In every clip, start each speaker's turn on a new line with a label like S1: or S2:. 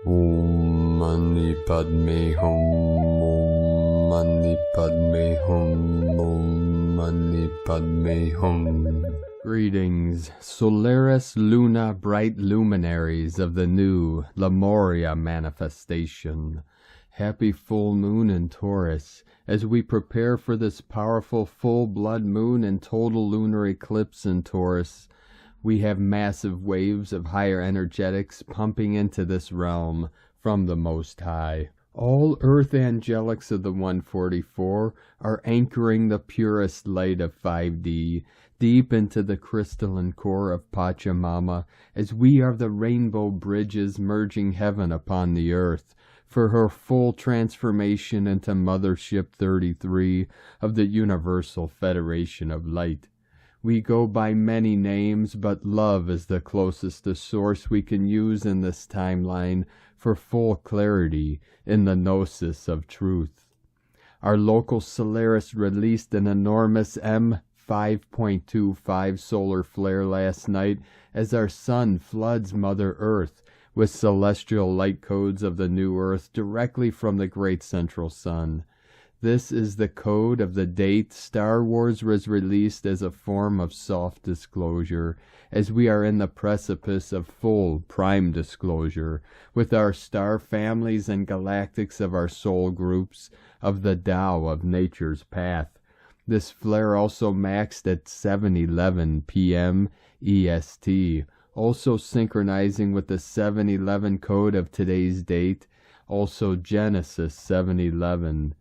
S1: Om Mani Padme Hum, Om Mani Padme Hum, Om Mani Padme Hum. Greetings, Solaris Luna bright luminaries of the new Lemuria manifestation. Happy full moon in Taurus, as we prepare for this powerful full blood moon and total lunar eclipse in Taurus. We have massive waves of higher energetics pumping into this realm from the Most High. All earth angelics of the 144 are anchoring the purest light of 5D deep into the crystalline core of Pachamama, as we are the rainbow bridges merging heaven upon the earth for her full transformation into Mothership 33 of the Universal Federation of Light. We go by many names, but love is the closest to source we can use in this timeline for full clarity in the gnosis of truth. Our local Solaris released an enormous M5.25 solar flare last night as our sun floods Mother Earth with celestial light codes of the new Earth directly from the great central sun. This is the code of the date Star Wars was released as a form of soft disclosure, as we are in the precipice of full prime disclosure with our star families and galactics of our soul groups of the Tao of nature's path. This flare also maxed at 7:11 p.m. EST, also synchronizing with the 7:11 code of today's date, also Genesis 7:11.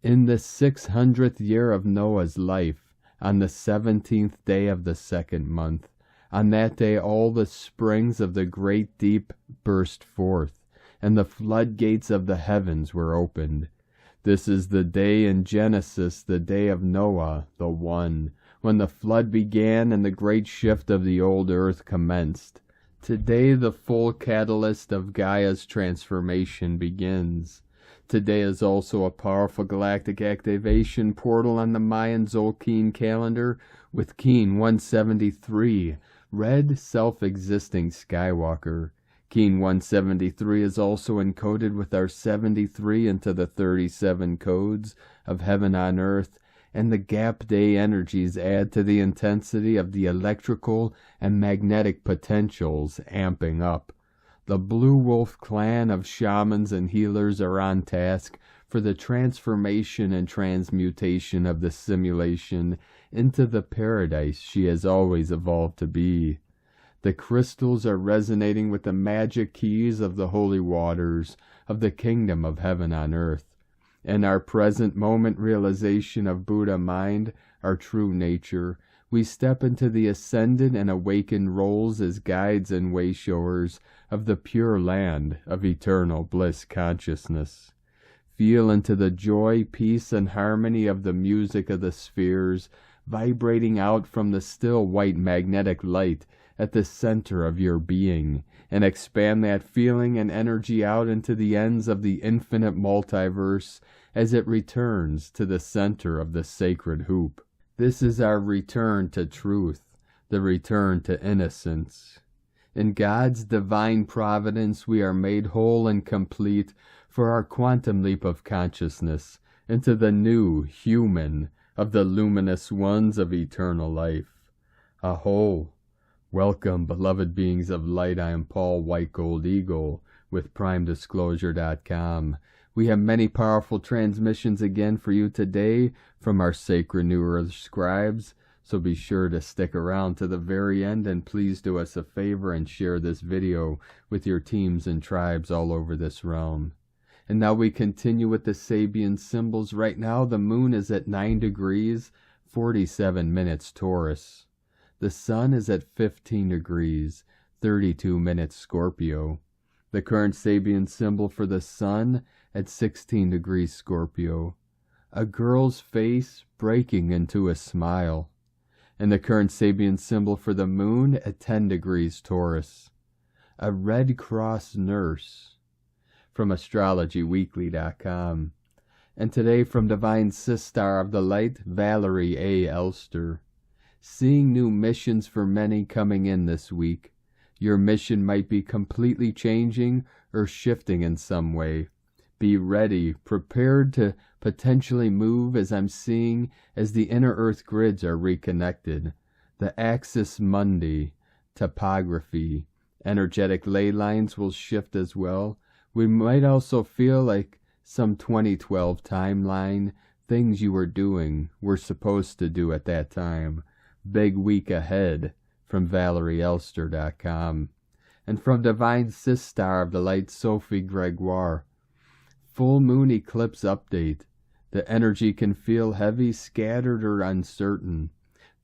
S1: In the 600th year of Noah's life, on the 17th day of the second month, on that day all the springs of the great deep burst forth, and the floodgates of the heavens were opened. This is the day in Genesis, the day of Noah, the one, when the flood began and the great shift of the old earth commenced. Today the full catalyst of Gaia's transformation begins. Today is also a powerful galactic activation portal on the Mayan Zolkeen calendar with Keen 173, red self-existing Skywalker. Keen 173 is also encoded with our 73 into the 37 codes of heaven on earth, and the gap day energies add to the intensity of the electrical and magnetic potentials amping up. The Blue Wolf clan of shamans and healers are on task for the transformation and transmutation of the simulation into the paradise she has always evolved to be. The crystals are resonating with the magic keys of the holy waters of the kingdom of heaven on earth. In our present moment realization of Buddha mind, our true nature, we step into the ascended and awakened roles as guides and wayshowers of the pure land of eternal bliss consciousness. Feel into the joy, peace, and harmony of the music of the spheres, vibrating out from the still white magnetic light at the center of your being, and expand that feeling and energy out into the ends of the infinite multiverse as it returns to the center of the sacred hoop. This is our return to truth, the return to innocence. In God's divine providence we are made whole and complete for our quantum leap of consciousness into the new human of the luminous ones of eternal life. Aho! Welcome, beloved beings of light. I am Paul White Gold Eagle with PrimeDisclosure.com. We have many powerful transmissions again for you today from our sacred New Earth scribes, so be sure to stick around to the very end, and please do us a favor and share this video with your teams and tribes all over this realm. And now we continue with the Sabian symbols. Right now the moon is at 9 degrees, 47 minutes Taurus. The sun is at 15 degrees, 32 minutes Scorpio. The current Sabian symbol for the sun at 16 degrees Scorpio. A girl's face breaking into a smile. And the current Sabian symbol for the moon at 10 degrees Taurus. A Red Cross nurse. From astrologyweekly.com. And today from Divine Sistar of the Light, Valerie A. Elster. Seeing new missions for many coming in this week. Your mission might be completely changing or shifting in some way. Be ready, prepared to potentially move as I'm seeing as the inner earth grids are reconnected. The axis mundi, topography, energetic ley lines will shift as well. We might also feel like some 2012 timeline, things you were doing, were supposed to do at that time. Big week ahead, from ValerieElster.com. And from Divine Sistar of the Light, Sophie Gregoire. Full moon eclipse update. The energy can feel heavy, scattered, or uncertain.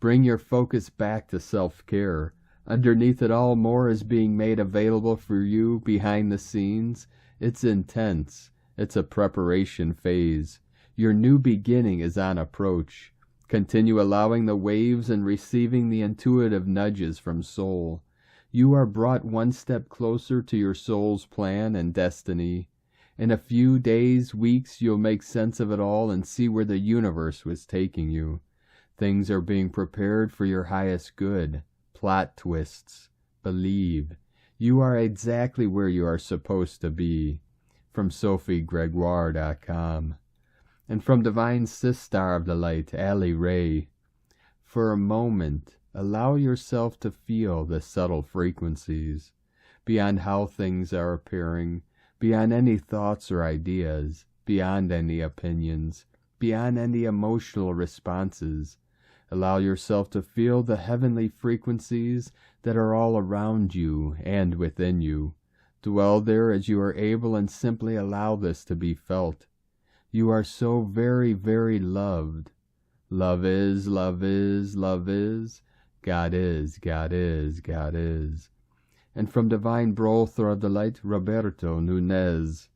S1: Bring your focus back to self-care. Underneath it all, more is being made available for you behind the scenes. It's intense. It's a preparation phase. Your new beginning is on approach. Continue allowing the waves and receiving the intuitive nudges from soul. You are brought one step closer to your soul's plan and destiny. In a few days, weeks, you'll make sense of it all and see where the universe was taking you. Things are being prepared for your highest good. Plot twists. Believe. You are exactly where you are supposed to be. From SophieGregoire.com. And from Divine Sistar of the Light, Ali Ray. For a moment, allow yourself to feel the subtle frequencies, beyond how things are appearing, beyond any thoughts or ideas, beyond any opinions, beyond any emotional responses. Allow yourself to feel the heavenly frequencies that are all around you and within you. Dwell there as you are able and simply allow this to be felt. You are so very, very loved. Love is, love is, love is. God is, God is, God is. And from Divine Brother of the Light, Roberto Nunez.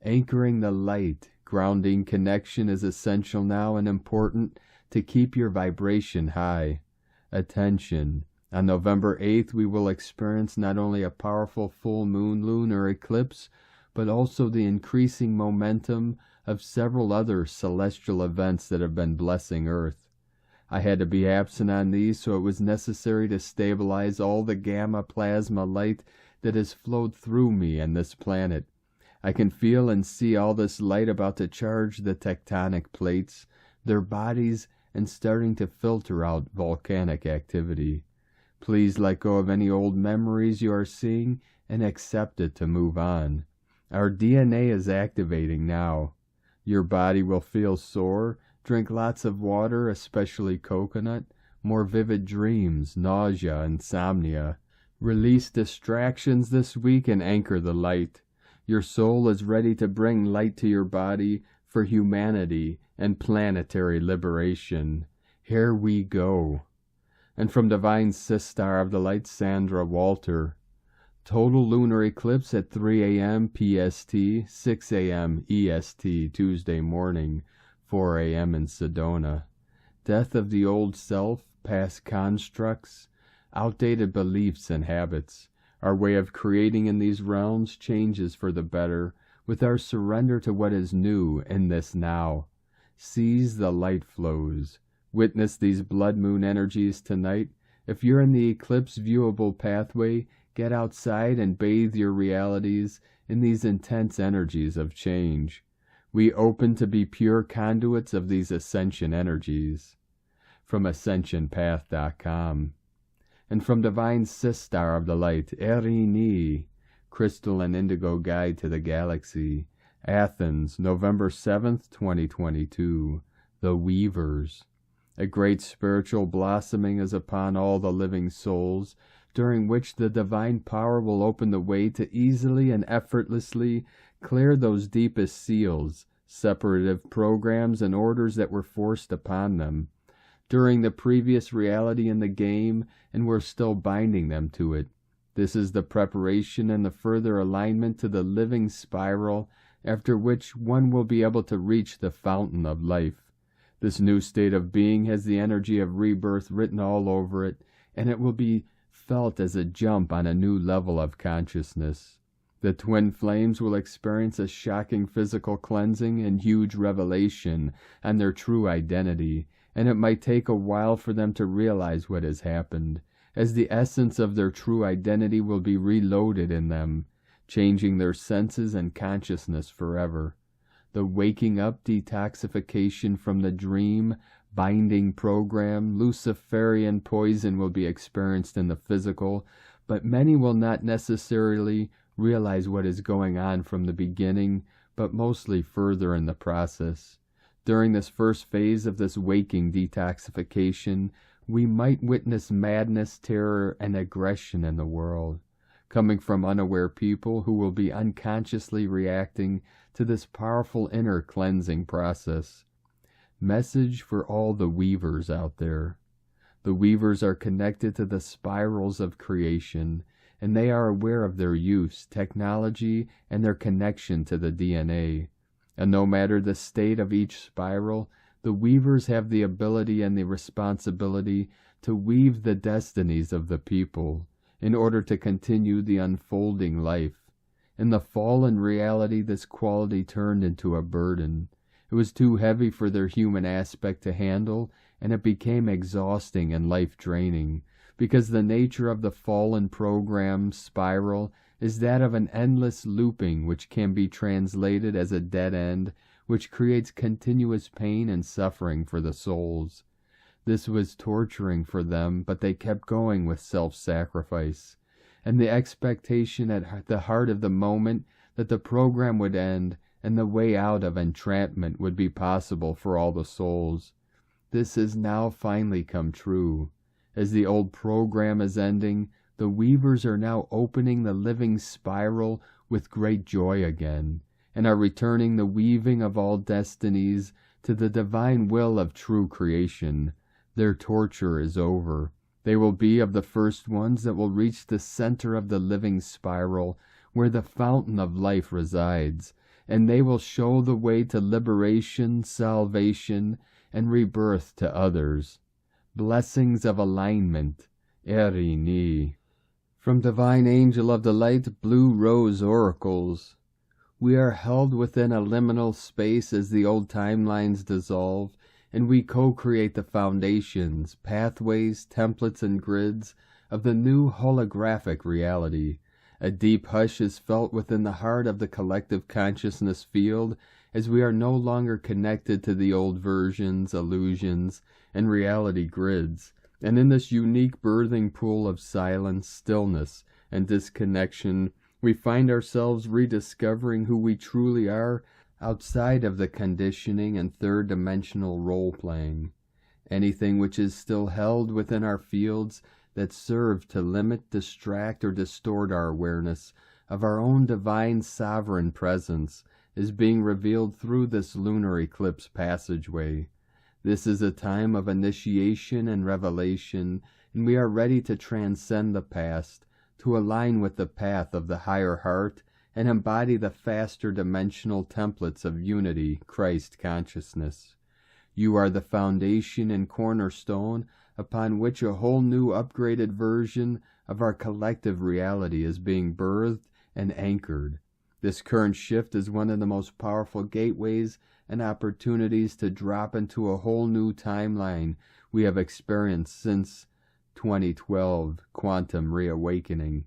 S1: Anchoring the light, grounding connection is essential now and important to keep your vibration high. Attention. On November 8th, we will experience not only a powerful full moon lunar eclipse, but also the increasing momentum of several other celestial events that have been blessing Earth. I had to be absent on these, so it was necessary to stabilize all the gamma plasma light that has flowed through me and this planet. I can feel and see all this light about to charge the tectonic plates, their bodies, and starting to filter out volcanic activity. Please let go of any old memories you are seeing and accept it to move on. Our DNA is activating now. Your body will feel sore. Drink lots of water, especially coconut. More vivid dreams, nausea, insomnia. Release distractions this week and anchor the light. Your soul is ready to bring light to your body for humanity and planetary liberation. Here we go. And from Divine Sistar of the Light, Sandra Walter. Total lunar eclipse at 3 a.m. PST, 6 a.m. EST, Tuesday morning, 4 a.m. in Sedona. Death of the old self, past constructs, outdated beliefs and habits. Our way of creating in these realms changes for the better with our surrender to what is new in this now. Seize the light flows. Witness these blood moon energies tonight. If you're in the eclipse viewable pathway, get outside and bathe your realities in these intense energies of change. We open to be pure conduits of these ascension energies. From AscensionPath.com. And from Divine Sistar of the Light, Erin M, Crystal and Indigo Guide to the Galaxy, Athens, November 7th, 2022. The Weavers. A great spiritual blossoming is upon all the living souls, during which the divine power will open the way to easily and effortlessly clear those deepest seals, separative programs and orders that were forced upon them during the previous reality in the game, and we're still binding them to it. This is the preparation and the further alignment to the living spiral, after which one will be able to reach the fountain of life. This new state of being has the energy of rebirth written all over it, and it will be felt as a jump on a new level of consciousness. The twin flames will experience a shocking physical cleansing and huge revelation on their true identity, and it might take a while for them to realize what has happened, as the essence of their true identity will be reloaded in them. changing their senses and consciousness forever. The waking up detoxification from the dream binding program, Luciferian poison will be experienced in the physical, but many will not necessarily realize what is going on from the beginning, but mostly further in the process. During this first phase of this waking detoxification, we might witness madness, terror, and aggression in the world, coming from unaware people who will be unconsciously reacting to this powerful inner cleansing process. Message for all the weavers out there. The weavers are connected to the spirals of creation, and they are aware of their use, technology, and their connection to the DNA. And no matter the state of each spiral, the weavers have the ability and the responsibility to weave the destinies of the people in order to continue the unfolding life. In the fallen reality, this quality turned into a burden. It was too heavy for their human aspect to handle, and it became exhausting and life-draining, because the nature of the fallen program spiral is that of an endless looping which can be translated as a dead end, which creates continuous pain and suffering for the souls. This was torturing for them, but they kept going with self-sacrifice, and the expectation at the heart of the moment that the program would end and the way out of entrapment would be possible for all the souls. This has now finally come true. As the old program is ending, the weavers are now opening the living spiral with great joy again, and are returning the weaving of all destinies to the divine will of true creation. Their torture is over. They will be of the first ones that will reach the center of the living spiral, where the fountain of life resides, and they will show the way to liberation, salvation, and rebirth to others. Blessings of alignment, Erin M. From Divine Angel of the Light, Blue Rose Oracles. We are held within a liminal space as the old timelines dissolve, and we co-create the foundations, pathways, templates, and grids of the new holographic reality. A deep hush is felt within the heart of the collective consciousness field as we are no longer connected to the old versions, illusions, and reality grids. And in this unique birthing pool of silence, stillness, and disconnection, we find ourselves rediscovering who we truly are outside of the conditioning and third-dimensional role-playing. Anything which is still held within our fields that serve to limit, distract, or distort our awareness of our own divine sovereign presence is being revealed through this lunar eclipse passageway. This is a time of initiation and revelation, and we are ready to transcend the past, to align with the path of the higher heart, and embody the faster dimensional templates of unity, Christ consciousness. You are the foundation and cornerstone upon which a whole new upgraded version of our collective reality is being birthed and anchored. This current shift is one of the most powerful gateways and opportunities to drop into a whole new timeline we have experienced since 2012 quantum reawakening.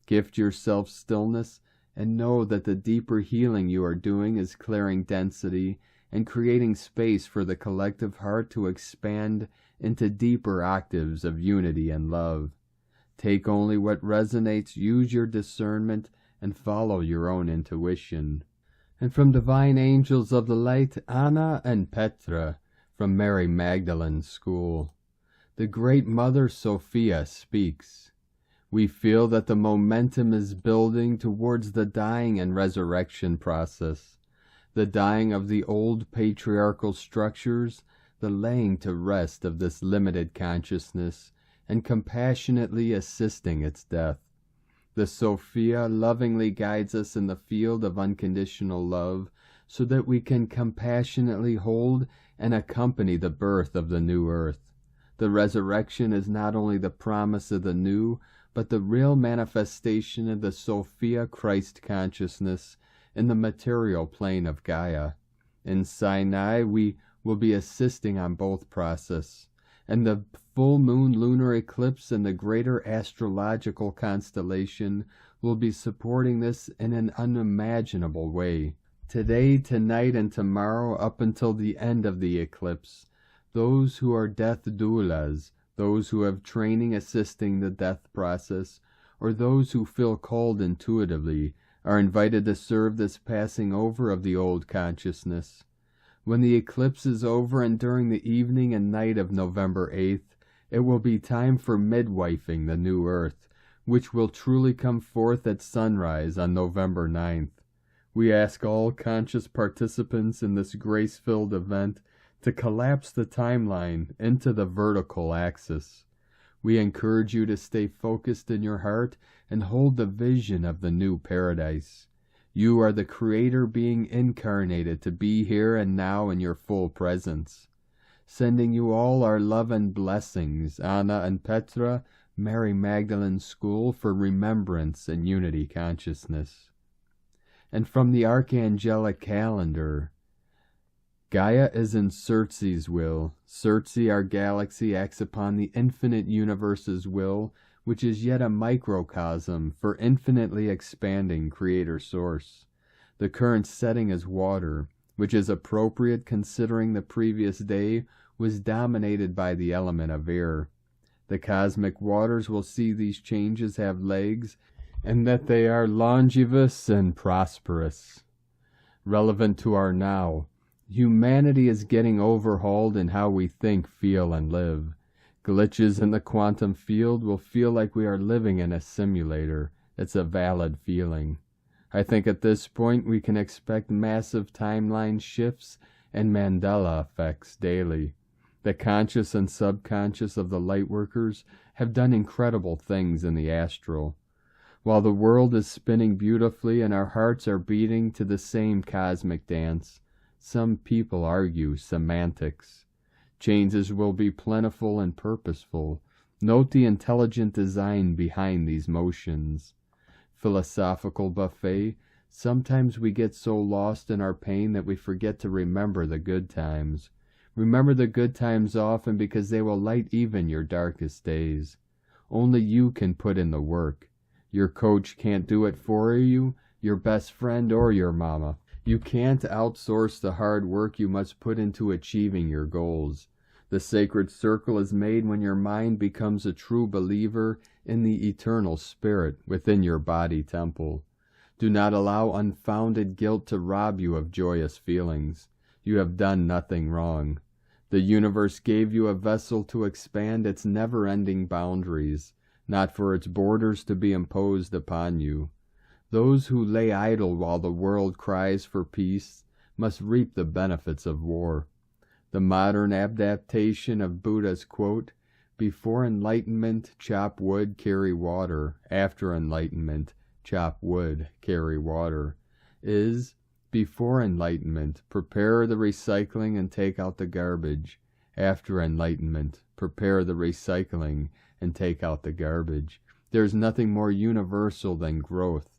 S1: Gift yourself stillness and know that the deeper healing you are doing is clearing density and creating space for the collective heart to expand into deeper octaves of unity and love. Take only what resonates, use your discernment, and follow your own intuition. And from Divine Angels of the Light, Anna and Petra, from Mary Magdalene's school. The Great Mother Sophia speaks. We feel that the momentum is building towards the dying and resurrection process, the dying of the old patriarchal structures, the laying to rest of this limited consciousness, and compassionately assisting its death. The Sophia lovingly guides us in the field of unconditional love so that we can compassionately hold and accompany the birth of the new earth. The resurrection is not only the promise of the new, but the real manifestation of the Sophia Christ consciousness in the material plane of Gaia. In Sinai, we will be assisting on both process, and the full moon lunar eclipse and the greater astrological constellation will be supporting this in an unimaginable way. Today, tonight, and tomorrow up until the end of the eclipse, those who are death doulas, those who have training assisting the death process, or those who feel called intuitively, are invited to serve this passing over of the old consciousness. When the eclipse is over and during the evening and night of November 8th, it will be time for midwifing the new earth, which will truly come forth at sunrise on November 9th. We ask all conscious participants in this grace-filled event to collapse the timeline into the vertical axis. We encourage you to stay focused in your heart and hold the vision of the new paradise. You are the creator being incarnated to be here and now in your full presence. Sending you all our love and blessings, Anna and Petra, Mary Magdalene School for Remembrance and Unity Consciousness. And from the Archangelic Calendar, Gaia is in Circe's will. Circe, our galaxy, acts upon the infinite universe's will, which is yet a microcosm for infinitely expanding Creator Source. The current setting is water, which is appropriate considering the previous day was dominated by the element of air. The cosmic waters will see these changes have legs, and that they are longevous and prosperous. Relevant to our now, humanity is getting overhauled in how we think, feel, and live. Glitches in the quantum field will feel like we are living in a simulator. It's a valid feeling. I think at this point we can expect massive timeline shifts and Mandela effects daily. The conscious and subconscious of the lightworkers have done incredible things in the astral. While the world is spinning beautifully and our hearts are beating to the same cosmic dance, some people argue semantics. Changes will be plentiful and purposeful. Note the intelligent design behind these motions. Philosophical buffet, sometimes we get so lost in our pain that we forget to remember the good times. Remember the good times often because they will light even your darkest days. Only you can put in the work. Your coach can't do it for you, your best friend, or your mama. You can't outsource the hard work you must put into achieving your goals. The sacred circle is made when your mind becomes a true believer in the eternal spirit within your body temple. Do not allow unfounded guilt to rob you of joyous feelings. You have done nothing wrong. The universe gave you a vessel to expand its never-ending boundaries, not for its borders to be imposed upon you. Those who lay idle while the world cries for peace must reap the benefits of war. The modern adaptation of Buddha's quote, "Before enlightenment, chop wood, carry water. After enlightenment, chop wood, carry water," is, before enlightenment, prepare the recycling and take out the garbage. After enlightenment, prepare the recycling and take out the garbage. There is nothing more universal than growth.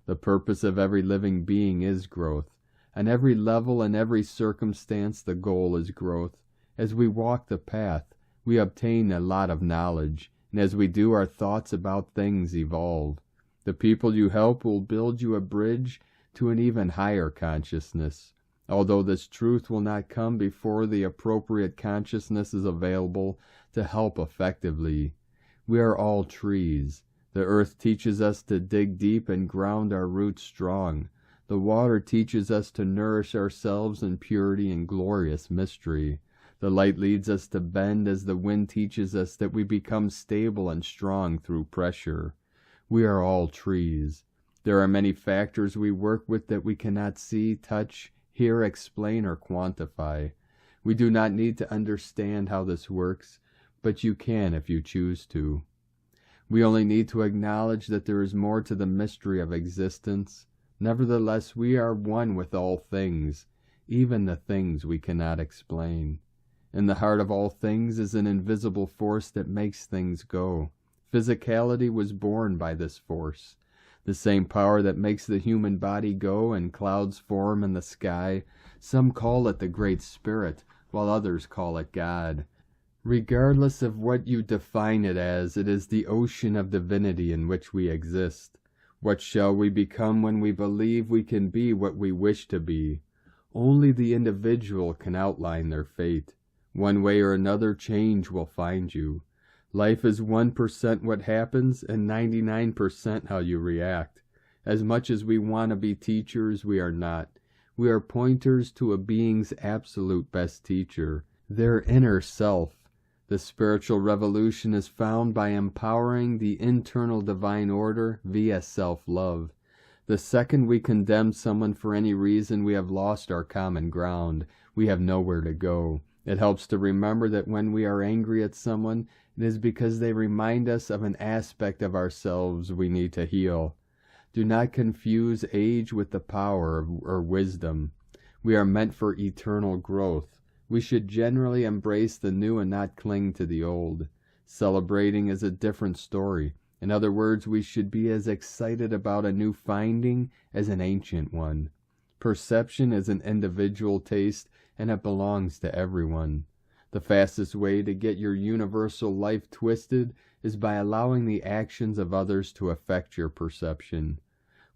S1: The purpose of every living being is growth. On every level and every circumstance, the goal is growth. As we walk the path, we obtain a lot of knowledge, and as we do, our thoughts about things evolve. The people you help will build you a bridge to an even higher consciousness. Although this truth will not come before the appropriate consciousness is available to help effectively. We are all trees. The earth teaches us to dig deep and ground our roots strong. The water teaches us to nourish ourselves in purity and glorious mystery. The light leads us to bend as the wind teaches us that we become stable and strong through pressure. We are all trees. There are many factors we work with that we cannot see, touch, hear, explain, or quantify. We do not need to understand how this works, but you can if you choose to. We only need to acknowledge that there is more to the mystery of existence. Nevertheless, we are one with all things, even the things we cannot explain. In the heart of all things is an invisible force that makes things go. Physicality was born by this force. The same power that makes the human body go and clouds form in the sky. Some call it the Great Spirit, while others call it God. Regardless of what you define it as, it is the ocean of divinity in which we exist. What shall we become when we believe we can be what we wish to be? Only the individual can outline their fate. One way or another, change will find you. Life is 1% what happens and 99% how you react. As much as we want to be teachers, we are not. We are pointers to a being's absolute best teacher, their inner self. The spiritual revolution is found by empowering the internal divine order via self-love. The second we condemn someone for any reason, we have lost our common ground. We have nowhere to go. It helps to remember that when we are angry at someone, it is because they remind us of an aspect of ourselves we need to heal. Do not confuse age with the power or wisdom. We are meant for eternal growth. We should generally embrace the new and not cling to the old. Celebrating is a different story. In other words, we should be as excited about a new finding as an ancient one. Perception is an individual taste, and it belongs to everyone. The fastest way to get your universal life twisted is by allowing the actions of others to affect your perception.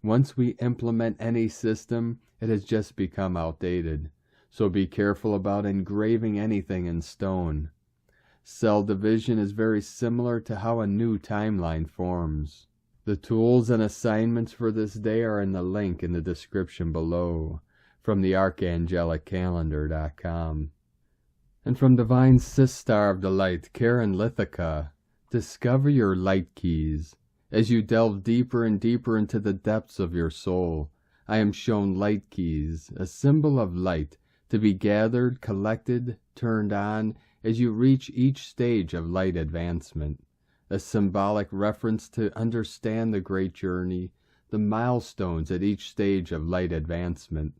S1: Once we implement any system, it has just become outdated. So be careful about engraving anything in stone. Cell division is very similar to how a new timeline forms. The tools and assignments for this day are in the link in the description below, from the archangelicalendar.com. And from Divine Sistar of the Light, Karen Lithica, discover your light keys. As you delve deeper and deeper into the depths of your soul, I am shown light keys, a symbol of light, to be gathered, collected, turned on as you reach each stage of light advancement. A symbolic reference to understand the great journey, the milestones at each stage of light advancement.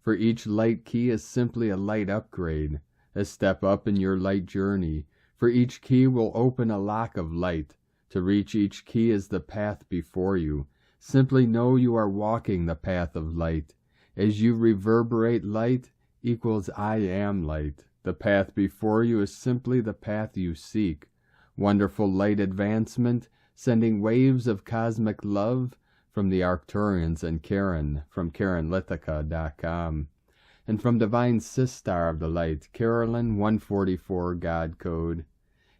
S1: For each light key is simply a light upgrade, a step up in your light journey. For each key will open a lock of light. To reach each key is the path before you. Simply know you are walking the path of light. As you reverberate light, equals I am light. The path before you is simply the path you seek. Wonderful light advancement, sending waves of cosmic love from the Arcturians and Karen from KarenLithica.com. And from Divine Sistar of the Light, Carolyn 144 God Code.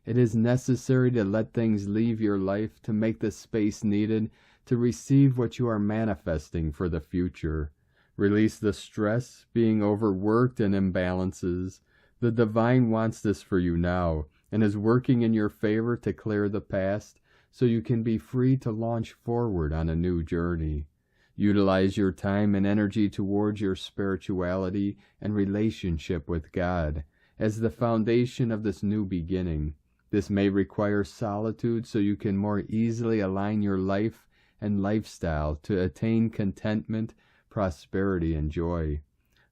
S1: It is necessary to let things leave your life to make the space needed to receive what you are manifesting for the future. Release the stress, being overworked, and imbalances. The Divine wants this for you now, and is working in your favor to clear the past, so you can be free to launch forward on a new journey. Utilize your time and energy towards your spirituality and relationship with God as the foundation of this new beginning. This may require solitude so you can more easily align your life and lifestyle to attain contentment, prosperity, and joy.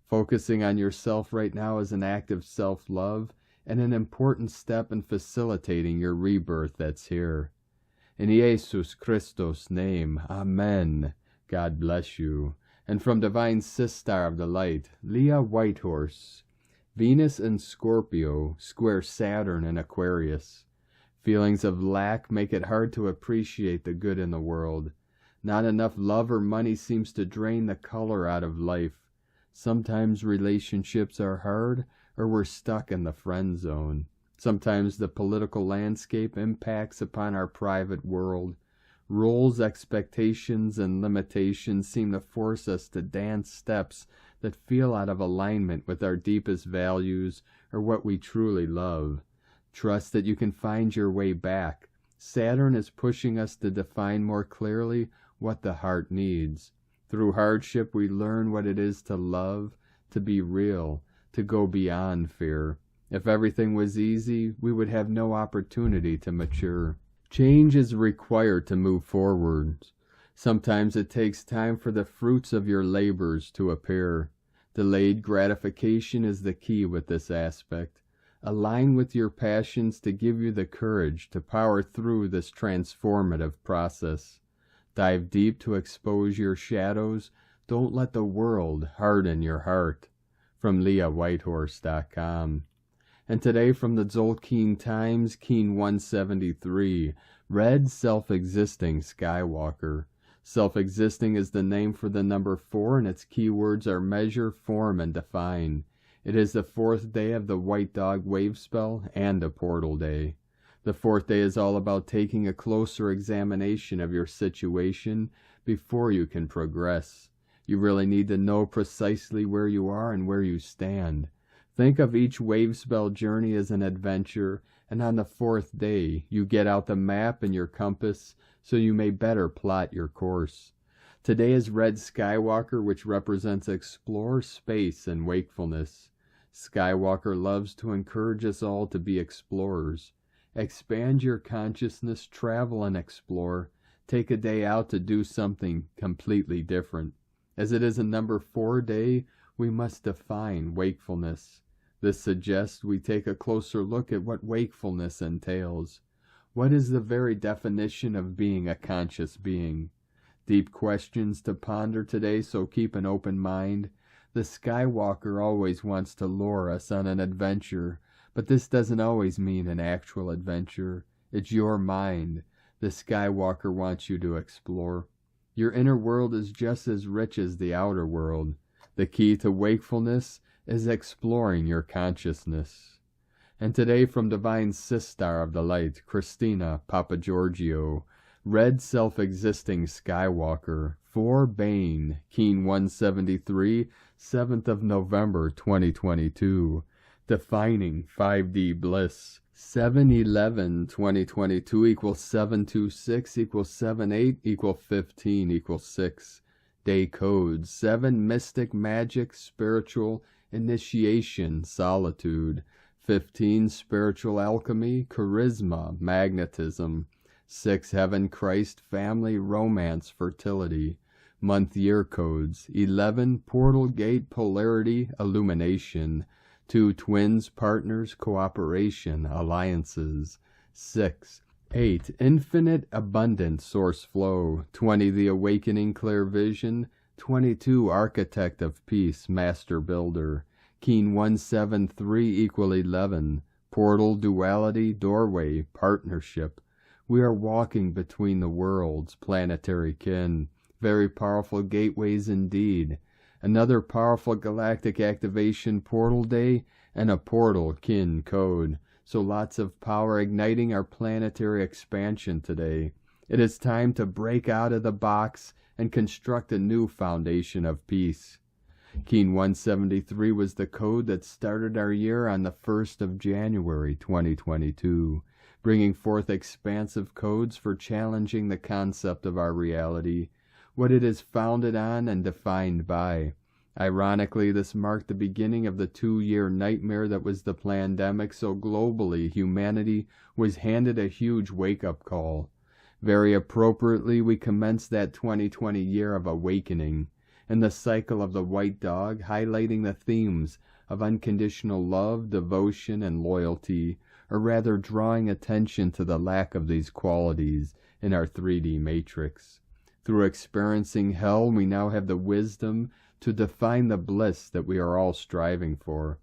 S1: Focusing on yourself right now is an act of self-love and an important step in facilitating your rebirth that's here. In Jesus Christos' name, Amen. God bless you. And from Divine Sistar of the Light, Leah Whitehorse, Venus in Scorpio, square Saturn in Aquarius. Feelings of lack make it hard to appreciate the good in the world. Not enough love or money seems to drain the color out of life. Sometimes relationships are hard, or we're stuck in the friend zone. Sometimes the political landscape impacts upon our private world. Roles, expectations, and limitations seem to force us to dance steps that feel out of alignment with our deepest values or what we truly love. Trust that you can find your way back. Saturn is pushing us to define more clearly what the heart needs. Through hardship, we learn what it is to love, to be real, to go beyond fear. If everything was easy, we would have no opportunity to mature. Change is required to move forward. Sometimes it takes time for the fruits of your labors to appear. Delayed gratification is the key with this aspect. Align with your passions to give you the courage to power through this transformative process. Dive deep to expose your shadows. Don't let the world harden your heart. From LeahWhitehorse.com. And today from the Tzolk'in Times, Keen 173, Red Self-Existing Skywalker. Self-existing is the name for the number 4, and its keywords are measure, form, and define. It is the 4th day of the White Dog Wave Spell and a portal day. The 4th day is all about taking a closer examination of your situation before you can progress. You really need to know precisely where you are and where you stand. Think of each wave spell journey as an adventure, and on the 4th day, you get out the map and your compass so you may better plot your course. Today is Red Skywalker, which represents explore, space, and wakefulness. Skywalker loves to encourage us all to be explorers. Expand your consciousness, travel and explore. Take a day out to do something completely different. As it is a number 4 day, we must define wakefulness. This suggests we take a closer look at what wakefulness entails. What is the very definition of being a conscious being? Deep questions to ponder today, so keep an open mind. The Skywalker always wants to lure us on an adventure, but this doesn't always mean an actual adventure. It's your mind. The Skywalker wants you to explore. Your inner world is just as rich as the outer world. The key to wakefulness is exploring your consciousness. And today from Divine Sistar of the Light, Christina Papagiorgio, Red Self-Existing Skywalker, 4 Bane, Keen 173, 7th of November 2022. Defining 5D Bliss. 7/11/2022 equals 726 equals 78 equals 15 equals 6. Day codes 7 Mystic Magic Spiritual Initiation Solitude. 15 Spiritual Alchemy Charisma Magnetism. 6 Heaven Christ Family Romance Fertility. Month year codes 11 Portal Gate Polarity Illumination. 2 Twins Partners Cooperation Alliances. 6 8 Infinite Abundant Source Flow. 20 The Awakening Clear Vision. 22 Architect of Peace Master Builder. Keen 173 equal 11 Portal Duality Doorway Partnership. We are walking between the worlds, planetary kin. Very powerful gateways indeed. Another powerful galactic activation portal day and a portal kin code. So lots of power igniting our planetary expansion today. It is time to break out of the box and construct a new foundation of peace. Keen 173 was the code that started our year on the 1st of January 2022, bringing forth expansive codes for challenging the concept of our reality, what it is founded on and defined by. Ironically, this marked the beginning of the 2-year nightmare that was the pandemic, so globally humanity was handed a huge wake-up call. Very appropriately, we commenced that 2020 year of awakening, and the cycle of the white dog, highlighting the themes of unconditional love, devotion, and loyalty, or rather drawing attention to the lack of these qualities in our 3D matrix. Through experiencing hell, we now have the wisdom to define the bliss that we are all striving for.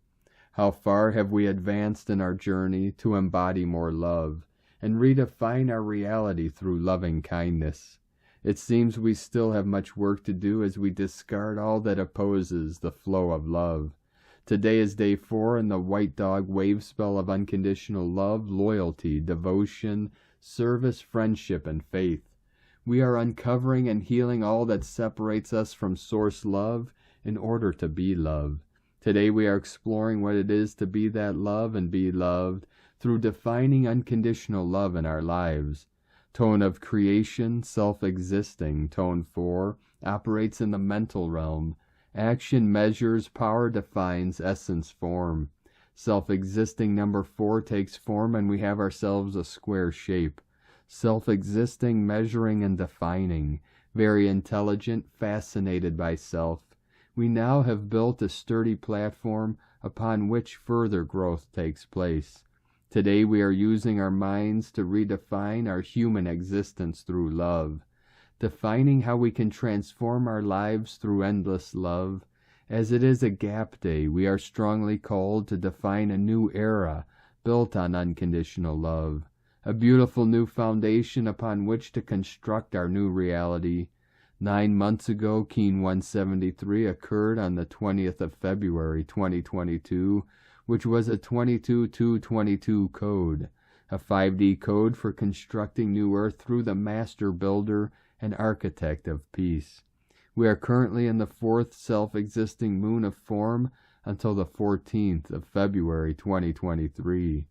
S1: How far have we advanced in our journey to embody more love and redefine our reality through loving kindness? It seems we still have much work to do as we discard all that opposes the flow of love. Today is day 4 in the white dog wave spell of unconditional love, loyalty, devotion, service, friendship, and faith. We are uncovering and healing all that separates us from source love in order to be love. Today we are exploring what it is to be that love and be loved through defining unconditional love in our lives. Tone of creation, self-existing, tone 4, operates in the mental realm. Action measures, power defines, essence form. Self-existing number 4 takes form and we have ourselves a square shape. Self-existing, measuring and defining, very intelligent, fascinated by self. We now have built a sturdy platform upon which further growth takes place. Today we are using our minds to redefine our human existence through love, defining how we can transform our lives through endless love, As it is a gap day, we are strongly called to define a new era built on unconditional love, a beautiful new foundation upon which to construct our new reality. 9 months ago, Keen 173 occurred on the 20th of February 2022, which was a 22222 code, a 5D code for constructing New Earth through the Master Builder and Architect of Peace. We are currently in the 4th self-existing moon of form until the 14th of February 2023.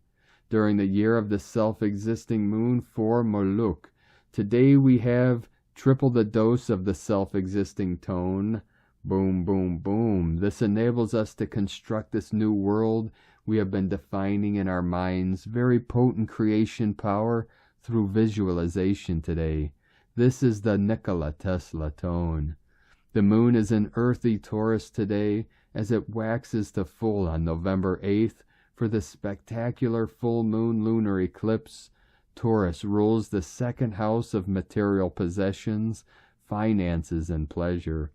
S1: During the year of the self-existing moon for Moluk, today we have triple the dose of the self-existing tone. Boom, boom, boom. This enables us to construct this new world we have been defining in our minds. Very potent creation power through visualization today. This is the Nikola Tesla tone. The moon is in earthy Taurus today as it waxes to full on November 8th for the spectacular full moon lunar eclipse. Taurus rules the 2nd house of material possessions, finances, and pleasure.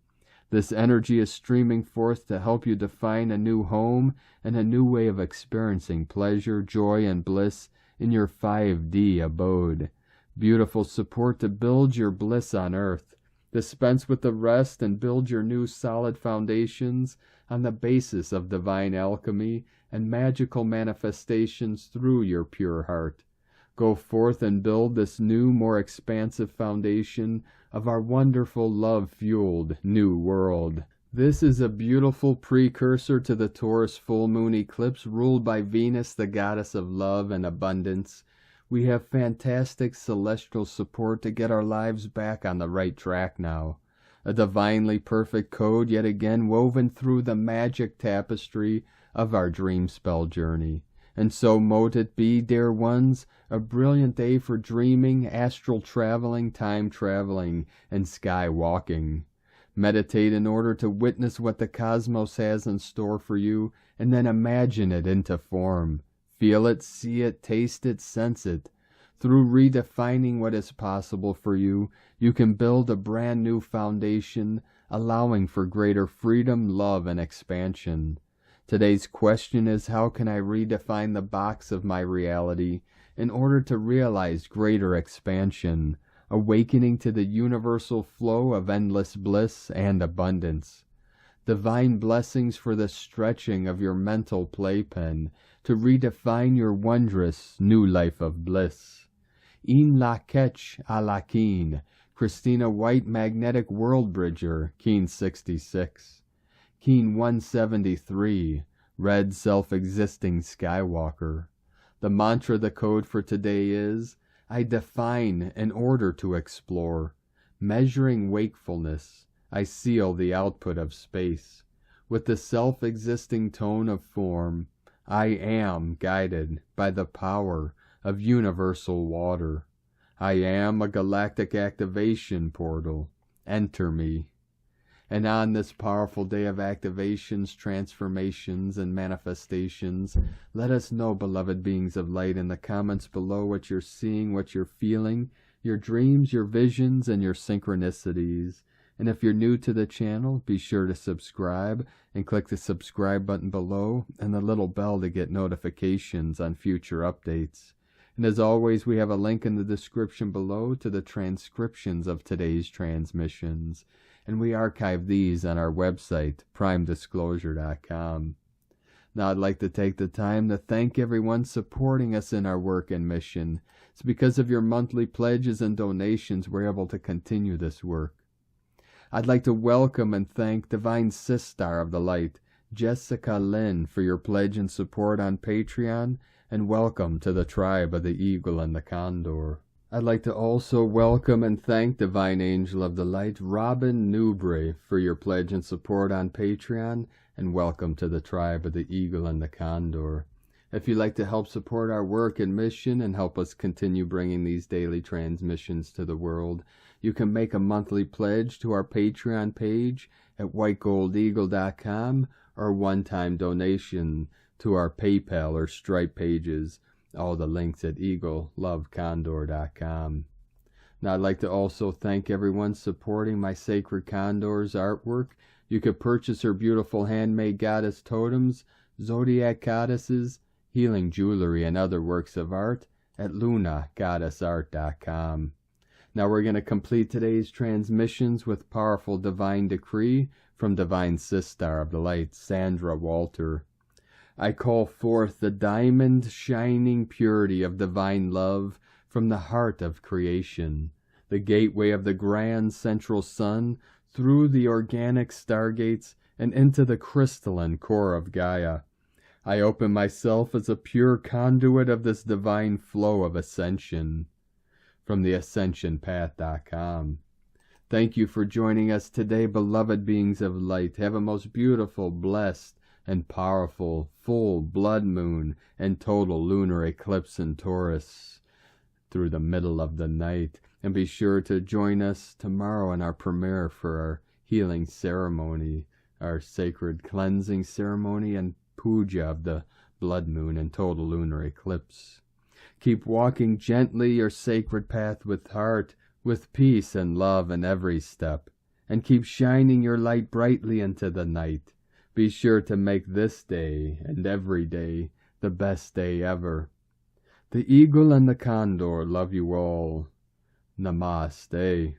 S1: This energy is streaming forth to help you define a new home and a new way of experiencing pleasure, joy, and bliss in your 5D abode. Beautiful support to build your bliss on earth. Dispense with the rest and build your new solid foundations on the basis of divine alchemy and magical manifestations through your pure heart. Go forth and build this new, more expansive foundation of our wonderful, love-fueled new world. This is a beautiful precursor to the Taurus full moon eclipse ruled by Venus, the goddess of love and abundance. We have fantastic celestial support to get our lives back on the right track now. A divinely perfect code yet again woven through the magic tapestry of our dream spell journey. And so mote it be, dear ones, a brilliant day for dreaming, astral traveling, time traveling, and sky walking. Meditate in order to witness what the cosmos has in store for you, and then imagine it into form. Feel it, see it, taste it, sense it. Through redefining what is possible for you, you can build a brand new foundation, allowing for greater freedom, love, and expansion. Today's question is, how can I redefine the box of my reality in order to realize greater expansion, awakening to the universal flow of endless bliss and abundance? Divine blessings for the stretching of your mental playpen to redefine your wondrous new life of bliss. In la ketch a la keen, Christina White, Magnetic World Bridger, Keen 66. Keen 173, Red Self-Existing Skywalker. The mantra, the code for today is, I define in order to explore. Measuring wakefulness, I seal the output of space. With the self-existing tone of form, I am guided by the power of universal water. I am a galactic activation portal. Enter me. And on this powerful day of activations, transformations, and manifestations, let us know, beloved beings of light, in the comments below what you're seeing, what you're feeling, your dreams, your visions, and your synchronicities. And if you're new to the channel, be sure to subscribe and click the subscribe button below and the little bell to get notifications on future updates. And as always, we have a link in the description below to the transcriptions of today's transmissions. And we archive these on our website, primedisclosure.com. Now I'd like to take the time to thank everyone supporting us in our work and mission. It's because of your monthly pledges and donations we're able to continue this work. I'd like to welcome and thank Divine Sistar of the Light, Jessica Lynn, for your pledge and support on Patreon, and welcome to the tribe of the Eagle and the Condor. I'd like to also welcome and thank Divine Angel of the Light, Robin Newbray, for your pledge and support on Patreon, and welcome to the tribe of the Eagle and the Condor. If you'd like to help support our work and mission and help us continue bringing these daily transmissions to the world, you can make a monthly pledge to our Patreon page at whitegoldeagle.com or a one-time donation to our PayPal or Stripe pages. All the links at eaglelovecondor.com. Now I'd like to also thank everyone supporting my Sacred Condors artwork You could purchase her beautiful handmade goddess totems, zodiac goddesses, healing jewelry, and other works of art at lunagoddessart.com. Now we're going to complete today's transmissions with powerful divine decree from Divine Sister of the Light, Sandra Walter. I call forth the diamond shining purity of divine love from the heart of creation, the gateway of the grand central sun, through the organic stargates and into the crystalline core of Gaia. I open myself as a pure conduit of this divine flow of ascension. From the ascensionpath.com. Thank you for joining us today, beloved beings of light. Have a most beautiful, blessed, and powerful full blood moon and total lunar eclipse in Taurus through the middle of the night. And be sure to join us tomorrow in our premiere for our healing ceremony, our sacred cleansing ceremony and puja of the blood moon and total lunar eclipse. Keep walking gently your sacred path with heart, with peace and love in every step, and keep shining your light brightly into the night. Be sure to make this day and every day the best day ever. The eagle and the condor love you all. Namaste.